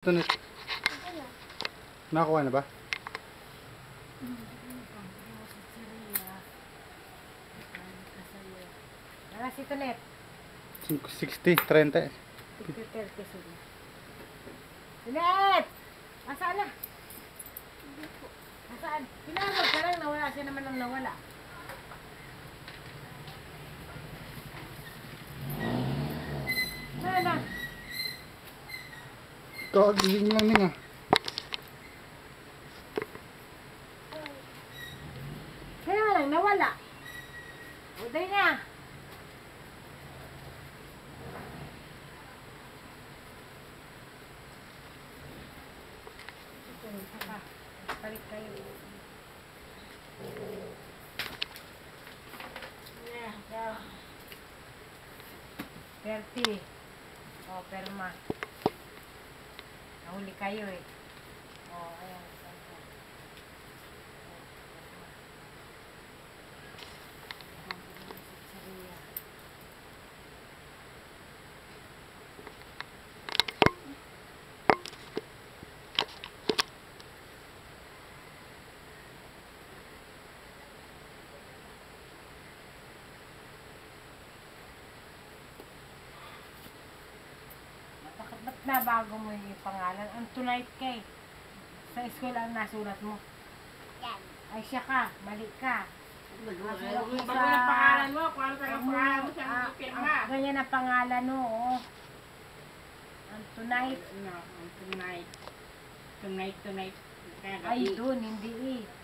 Ito na. Nakakuha na ba? Alas ito net. 60, 30. 50-30 sila. Net! Nasaan na? Nasaan? Pinamag ka lang, nawala siya naman ang nawala. Saan na? Kagising lang din ah. Kaya lang, nawala. Uday na. Balik kayo. Yeah. 30. O, perma. Nahuli kayo eh. O, ayan. Ba't nabago mo yung pangalan? Ang tonight kay. Sa school ang nasulat mo. Yan. Ay siya ka, mali ka. Nasulat mo Bago ng pangalan mo, kung ano talagang pangalan mo, siya ang pirma. Ganyan ang pangalan mo, oh. Ang tonight. No, tonight. Tonight. Kaya Ay, gabi. dun, hindi eh.